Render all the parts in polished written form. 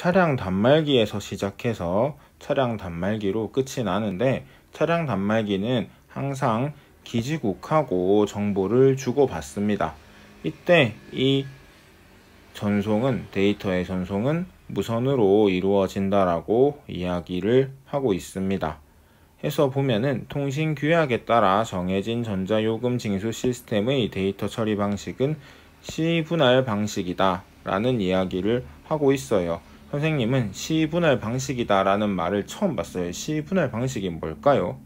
차량 단말기에서 시작해서 차량 단말기로 끝이 나는데, 차량 단말기는 항상 기지국하고 정보를 주고받습니다. 이때 이 데이터의 전송은 무선으로 이루어진다라고 이야기를 하고 있습니다. 해서 보면은 통신 규약에 따라 정해진 전자요금 징수 시스템의 데이터 처리 방식은 시분할 방식이다 라는 이야기를 하고 있어요. 선생님은 시분할 방식이다 라는 말을 처음 봤어요. 시분할 방식이 뭘까요?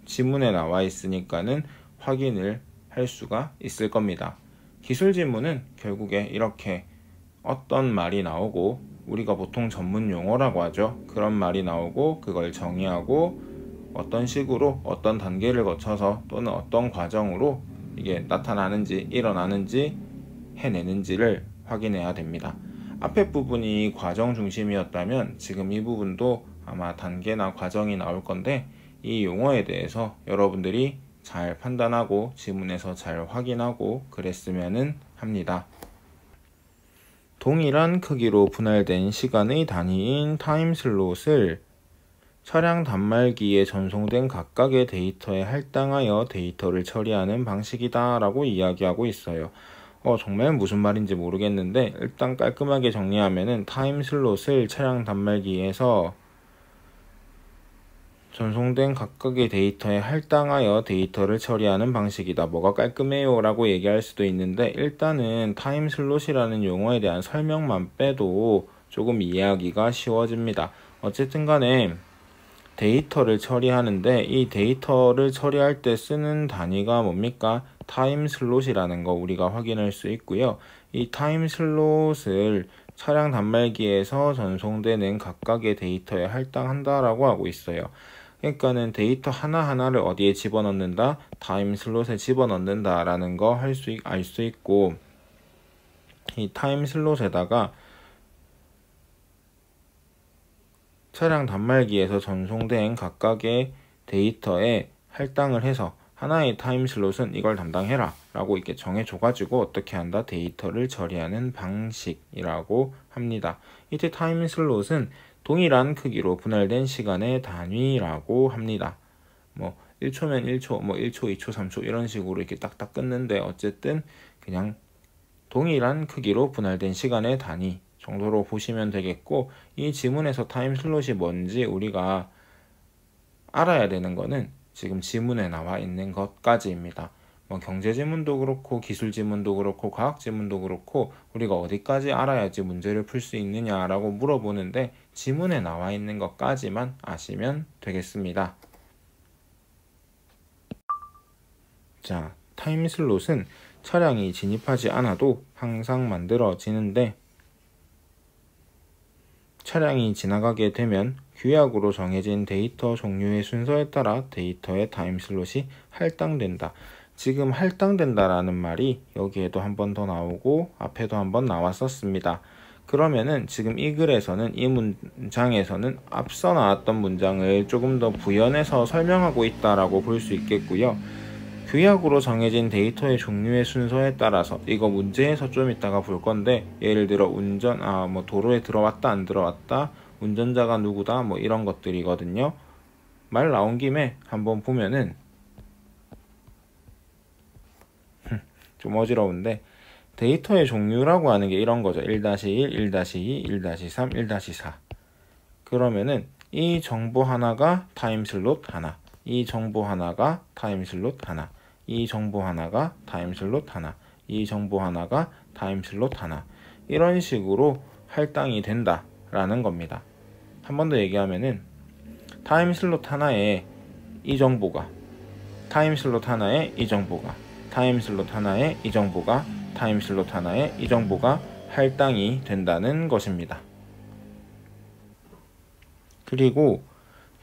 지문에 나와 있으니까는 확인을 할 수가 있을 겁니다. 기술 지문은 결국에 이렇게 어떤 말이 나오고, 우리가 보통 전문 용어라고 하죠. 그런 말이 나오고 그걸 정의하고 어떤 식으로 어떤 단계를 거쳐서 또는 어떤 과정으로 이게 나타나는지 일어나는지 해내는지를 확인해야 됩니다. 앞에 부분이 과정 중심이었다면 지금 이 부분도 아마 단계나 과정이 나올 건데, 이 용어에 대해서 여러분들이 잘 판단하고 지문에서 잘 확인하고 그랬으면 합니다. 동일한 크기로 분할된 시간의 단위인 타임슬롯을 차량 단말기에 전송된 각각의 데이터에 할당하여 데이터를 처리하는 방식이다 라고 이야기하고 있어요. 정말 무슨 말인지 모르겠는데, 일단 깔끔하게 정리하면은 타임슬롯을 차량 단말기에서 전송된 각각의 데이터에 할당하여 데이터를 처리하는 방식이다. 뭐가 깔끔해요 라고 얘기할 수도 있는데, 일단은 타임슬롯이라는 용어에 대한 설명만 빼도 조금 이해하기가 쉬워집니다. 어쨌든 간에 데이터를 처리하는데, 이 데이터를 처리할 때 쓰는 단위가 뭡니까? 타임슬롯이라는 거 우리가 확인할 수 있고요. 이 타임슬롯을 차량 단말기에서 전송되는 각각의 데이터에 할당한다라고 하고 있어요. 그러니까는 데이터 하나하나를 어디에 집어넣는다? 타임슬롯에 집어넣는다 라는 거 알 수 있고, 이 타임슬롯에다가 차량 단말기에서 전송된 각각의 데이터에 할당을 해서 하나의 타임슬롯은 이걸 담당해라 라고 이렇게 정해줘가지고 어떻게 한다? 데이터를 처리하는 방식이라고 합니다. 이때 타임슬롯은 동일한 크기로 분할된 시간의 단위라고 합니다. 1초면 1초, 1초, 2초, 3초 이런 식으로 이렇게 딱딱 끊는데, 어쨌든 그냥 동일한 크기로 분할된 시간의 단위 정도로 보시면 되겠고, 이 지문에서 타임슬롯이 뭔지 우리가 알아야 되는 거는 지금 지문에 나와 있는 것까지입니다. 경제 지문도 그렇고 기술 지문도 그렇고 과학 지문도 그렇고 우리가 어디까지 알아야지 문제를 풀 수 있느냐라고 물어보는데, 지문에 나와 있는 것까지만 아시면 되겠습니다. 자, 타임슬롯은 차량이 진입하지 않아도 항상 만들어지는데, 차량이 지나가게 되면 규약으로 정해진 데이터 종류의 순서에 따라 데이터의 타임슬롯이 할당된다. 지금 할당된다라는 말이 여기에도 한 번 더 나오고 앞에도 한 번 나왔었습니다. 그러면은 지금 이 글에서는, 이 문장에서는 앞서 나왔던 문장을 조금 더 부연해서 설명하고 있다라고 볼 수 있겠고요. 규약으로 정해진 데이터의 종류의 순서에 따라서, 이거 문제에서 좀 이따가 볼 건데, 예를 들어 도로에 들어왔다 안 들어왔다, 운전자가 누구다, 이런 것들이거든요. 말 나온 김에 한번 보면은 좀 어지러운데, 데이터의 종류라고 하는 게 이런 거죠. 1-1, 1-2, 1-3, 1-4. 그러면은 이 정보 하나가 타임슬롯 하나, 이 정보 하나가 타임슬롯 하나, 이 정보 하나가 타임슬롯 하나, 이 정보 하나가 타임슬롯 하나, 이런 식으로 할당이 된다라는 겁니다. 한 번 더 얘기하면은 타임슬롯 하나에 이 정보가, 타임슬롯 하나에 이 정보가, 타임슬롯 하나에 이 정보가, 타임슬롯 하나에 이 정보가 할당이 된다는 것입니다. 그리고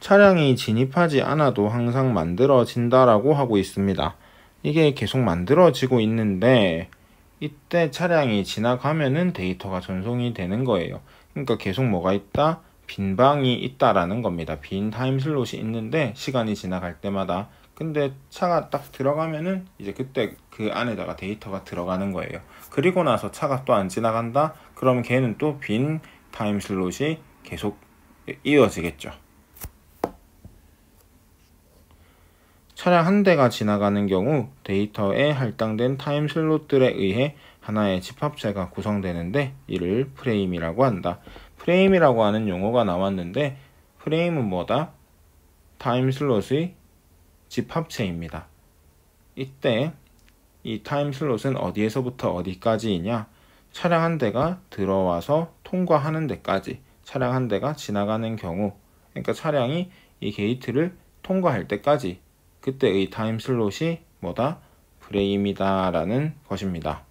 차량이 진입하지 않아도 항상 만들어진다라고 하고 있습니다. 이게 계속 만들어지고 있는데, 이때 차량이 지나가면은 데이터가 전송이 되는 거예요. 그러니까 계속 뭐가 있다? 빈 방이 있다라는 겁니다. 빈 타임슬롯이 있는데 시간이 지나갈 때마다, 근데 차가 딱 들어가면은 이제 그때 그 안에다가 데이터가 들어가는 거예요. 그리고 나서 차가 또 안 지나간다? 그러면 걔는 또 빈 타임 슬롯이 계속 이어지겠죠. 차량 한 대가 지나가는 경우 데이터에 할당된 타임 슬롯들에 의해 하나의 집합체가 구성되는데 이를 프레임이라고 한다. 프레임이라고 하는 용어가 나왔는데 프레임은 뭐다? 타임 슬롯의 집합체입니다. 이때 이 타임 슬롯은 어디에서부터 어디까지이냐? 차량 한 대가 들어와서 통과하는 데까지, 차량 한 대가 지나가는 경우, 그러니까 차량이 이 게이트를 통과할 때까지, 그때의 타임 슬롯이 뭐다? 프레임이다 라는 것입니다.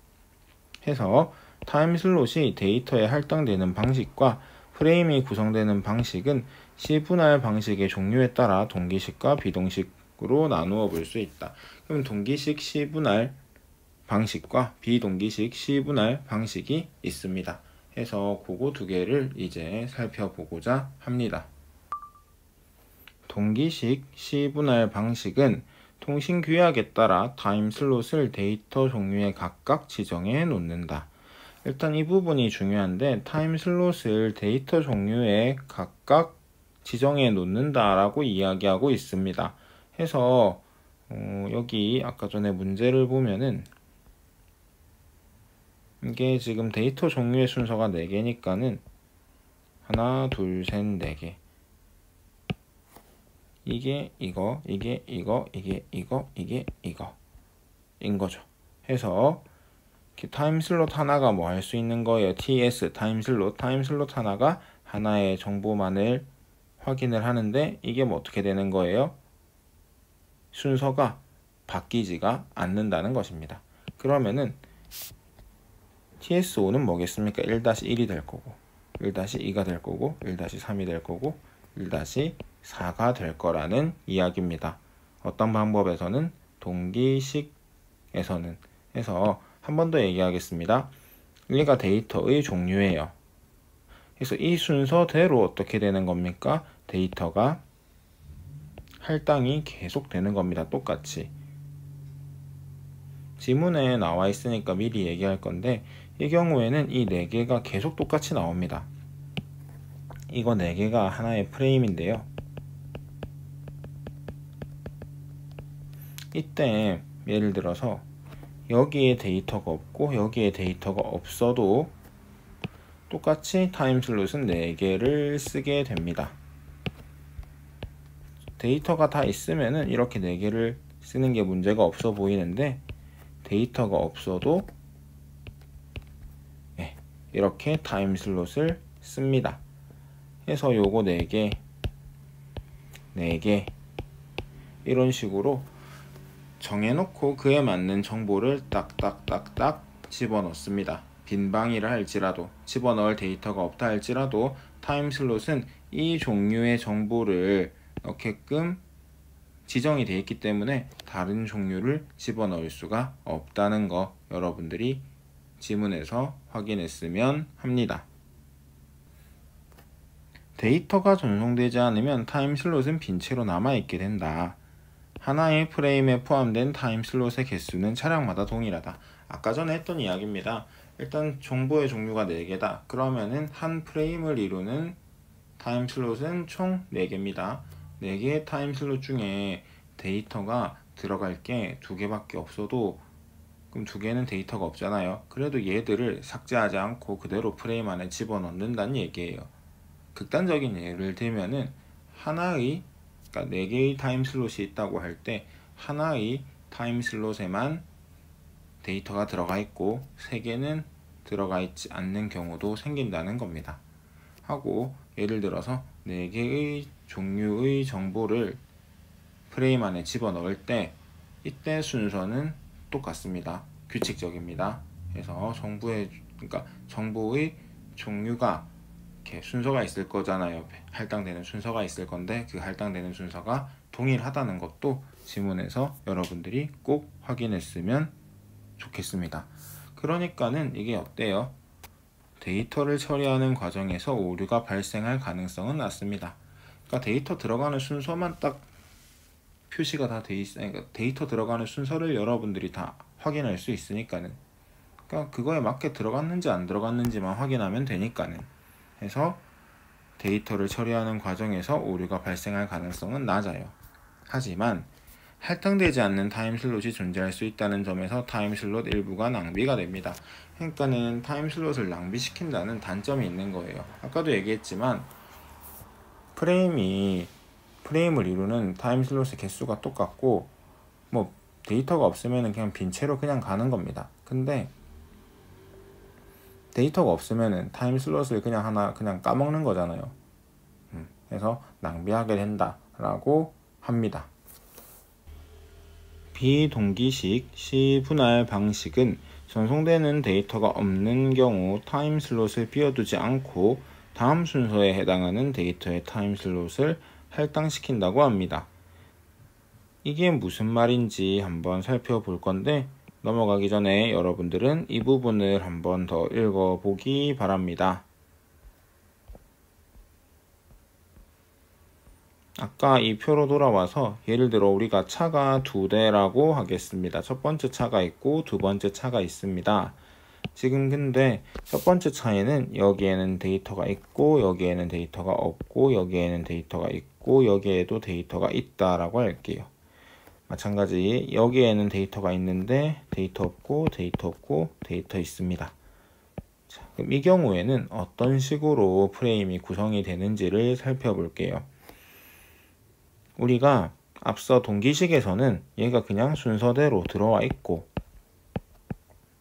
해서 타임 슬롯이 데이터에 할당되는 방식과 프레임이 구성되는 방식은 C분할 방식의 종류에 따라 동기식과 비동식으로 나누어 볼 수 있다. 그럼 동기식 C분할 방식과 비동기식 C분할 방식이 있습니다. 해서 그거 두 개를 이제 살펴보고자 합니다. 동기식 C분할 방식은 통신 규약에 따라 타임 슬롯을 데이터 종류에 각각 지정해 놓는다. 일단 이 부분이 중요한데 타임 슬롯을 데이터 종류에 각각 지정해 놓는다라고 이야기하고 있습니다. 해서 여기 아까 전에 문제를 보면은 이게 지금 데이터 종류의 순서가 4개니까는 하나, 둘, 셋, 4개. 이게 이거, 이게 이거, 이게 이거, 이게 이거인 거죠. 해서 타임 슬롯 하나가 뭐 할 수 있는 거예요? TS 타임 슬롯 하나가 하나의 정보만을 확인을 하는데 이게 뭐 어떻게 되는 거예요? 순서가 바뀌지가 않는다는 것입니다. 그러면은 TS5는 뭐겠습니까? 1-1이 될 거고 1-2가 될 거고 1-3이 될 거고 1-4가 될 거라는 이야기입니다. 어떤 방법에서는 동기식에서는 해서 한 번 더 얘기하겠습니다. 1가 데이터의 종류예요. 그래서 이 순서대로 어떻게 되는 겁니까? 데이터가 할당이 계속 되는 겁니다. 똑같이. 지문에 나와 있으니까 미리 얘기할 건데 이 경우에는 이 4개가 계속 똑같이 나옵니다. 이거 4개가 하나의 프레임인데요. 이때 예를 들어서 여기에 데이터가 없고 여기에 데이터가 없어도 똑같이 타임 슬롯은 4개를 쓰게 됩니다. 데이터가 다 있으면은 이렇게 4개를 쓰는 게 문제가 없어 보이는데 데이터가 없어도 이렇게 타임 슬롯을 씁니다. 해서 요거 4개 이런 식으로 정해놓고 그에 맞는 정보를 딱딱딱딱 집어넣습니다. 빈방이라 할지라도 집어넣을 데이터가 없다 할지라도 타임 슬롯은 이 종류의 정보를 넣게끔 지정이 되어 있기 때문에 다른 종류를 집어넣을 수가 없다는 거 여러분들이 지문에서 확인했으면 합니다. 데이터가 전송되지 않으면 타임 슬롯은 빈 채로 남아있게 된다. 하나의 프레임에 포함된 타임 슬롯의 개수는 차량마다 동일하다. 아까 전에 했던 이야기입니다. 일단 정보의 종류가 4개다. 그러면은 한 프레임을 이루는 타임 슬롯은 총 4개입니다. 4개의 타임 슬롯 중에 데이터가 들어갈 게 2개밖에 없어도 그럼 2개는 데이터가 없잖아요. 그래도 얘들을 삭제하지 않고 그대로 프레임 안에 집어넣는다는 얘기예요. 극단적인 예를 들면은 하나의 그러니까 4개의 타임 슬롯이 있다고 할 때 하나의 타임 슬롯에만 데이터가 들어가 있고 3개는 들어가 있지 않는 경우도 생긴다는 겁니다. 하고 예를 들어서 4개의 종류의 정보를 프레임 안에 집어넣을 때 이때 순서는 똑같습니다. 규칙적입니다. 그래서 정보의 종류가 이렇게 순서가 있을 거잖아요. 할당되는 순서가 있을 건데 그 할당되는 순서가 동일하다는 것도 지문에서 여러분들이 꼭 확인했으면 좋겠습니다. 그러니까는 이게 어때요? 데이터를 처리하는 과정에서 오류가 발생할 가능성은 낮습니다. 그러니까 데이터 들어가는 순서만 딱 표시가 다 돼 있으니까 그러니까 데이터 들어가는 순서를 여러분들이 다 확인할 수 있으니까는 그러니까 그거에 맞게 들어갔는지 안 들어갔는지만 확인하면 되니까는 해서 데이터를 처리하는 과정에서 오류가 발생할 가능성은 낮아요. 하지만 할당되지 않는 타임슬롯이 존재할 수 있다는 점에서 타임슬롯 일부가 낭비가 됩니다. 그러니까는 타임슬롯을 낭비시킨다는 단점이 있는 거예요. 아까도 얘기했지만 프레임을 이루는 타임슬롯의 개수가 똑같고 뭐 데이터가 없으면 그냥 빈 채로 그냥 가는 겁니다. 근데 데이터가 없으면 타임슬롯을 그냥 까먹는 거잖아요. 그래서 낭비하게 된다라고 합니다. 비동기식 시분할 방식은 전송되는 데이터가 없는 경우 타임슬롯을 비워두지 않고 다음 순서에 해당하는 데이터의 타임슬롯을 할당시킨다고 합니다. 이게 무슨 말인지 한번 살펴볼 건데 넘어가기 전에 여러분들은 이 부분을 한번 더 읽어보기 바랍니다. 아까 이 표로 돌아와서 예를 들어 우리가 차가 2대라고 하겠습니다. 첫 번째 차가 있고 두 번째 차가 있습니다. 지금 근데 첫 번째 차에는 여기에는 데이터가 있고 여기에는 데이터가 없고 여기에는 데이터가 있고 여기에도 데이터가 있다라고 할게요. 마찬가지 여기에는 데이터가 있는데 데이터 없고 데이터 없고 데이터 있습니다. 자, 그럼 이 경우에는 어떤 식으로 프레임이 구성이 되는지를 살펴볼게요. 우리가 앞서 동기식에서는 얘가 그냥 순서대로 들어와 있고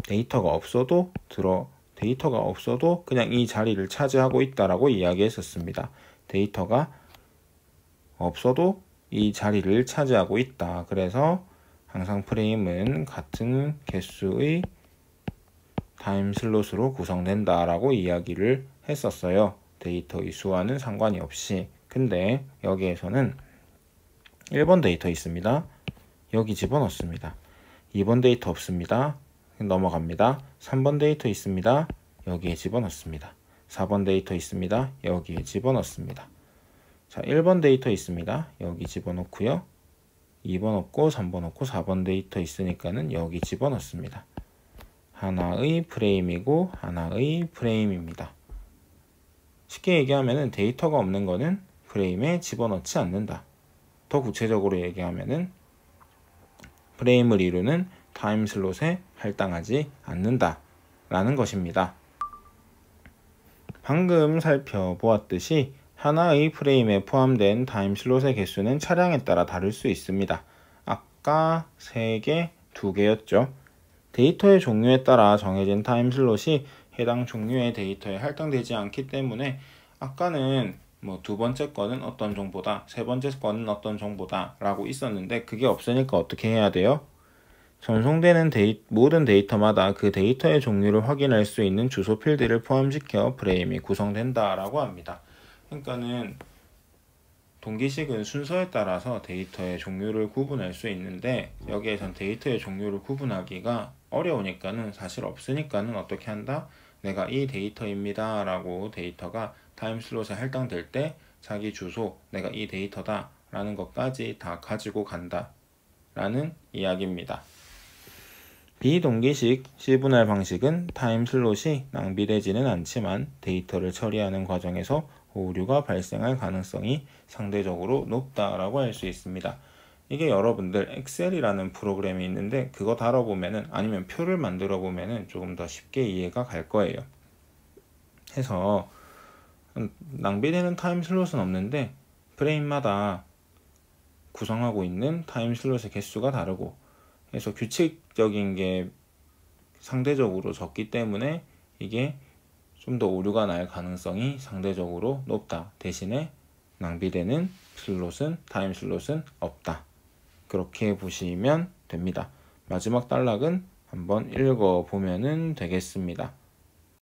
데이터가 없어도 그냥 이 자리를 차지하고 있다라고 이야기했었습니다. 데이터가 없어도 이 자리를 차지하고 있다. 그래서 항상 프레임은 같은 개수의 타임슬롯으로 구성된다라고 이야기를 했었어요. 데이터의 수와는 상관이 없이. 근데 여기에서는 1번 데이터 있습니다. 여기 집어넣습니다. 2번 데이터 없습니다. 넘어갑니다. 3번 데이터 있습니다. 여기에 집어넣습니다. 4번 데이터 있습니다. 여기에 집어넣습니다. 자, 1번 데이터 있습니다. 여기 집어넣고요. 2번 없고 3번 없고 4번 데이터 있으니까는 여기 집어넣습니다. 하나의 프레임이고 하나의 프레임입니다. 쉽게 얘기하면은 데이터가 없는 거는 프레임에 집어넣지 않는다. 더 구체적으로 얘기하면은 프레임을 이루는 타임슬롯에 할당하지 않는다 라는 것입니다. 방금 살펴보았듯이 하나의 프레임에 포함된 타임슬롯의 개수는 차량에 따라 다를 수 있습니다. 아까 3개, 2개였죠. 데이터의 종류에 따라 정해진 타임슬롯이 해당 종류의 데이터에 할당되지 않기 때문에 아까는 뭐 두 번째 거는 어떤 정보다, 세 번째 거는 어떤 정보다 라고 있었는데 그게 없으니까 어떻게 해야 돼요? 전송되는 모든 데이터마다 그 데이터의 종류를 확인할 수 있는 주소 필드를 포함시켜 프레임이 구성된다 라고 합니다. 그러니까는 동기식은 순서에 따라서 데이터의 종류를 구분할 수 있는데 여기에선 데이터의 종류를 구분하기가 어려우니까는 사실 없으니까는 어떻게 한다? 내가 이 데이터입니다 라고 데이터가 타임슬롯에 할당될 때 자기 주소, 내가 이 데이터다 라는 것까지 다 가지고 간다 라는 이야기입니다. 비동기식 C분할 방식은 타임슬롯이 낭비되지는 않지만 데이터를 처리하는 과정에서 오류가 발생할 가능성이 상대적으로 높다라고 할 수 있습니다. 이게 여러분들 엑셀이라는 프로그램이 있는데 그거 다뤄보면은 아니면 표를 만들어 보면은 조금 더 쉽게 이해가 갈 거예요. 해서 낭비되는 타임슬롯은 없는데 프레임마다 구성하고 있는 타임슬롯의 개수가 다르고 그래서 규칙적인 게 상대적으로 적기 때문에 이게 좀 더 오류가 날 가능성이 상대적으로 높다. 대신에 낭비되는 타임슬롯은 없다. 그렇게 보시면 됩니다. 마지막 단락은 한번 읽어보면 되겠습니다.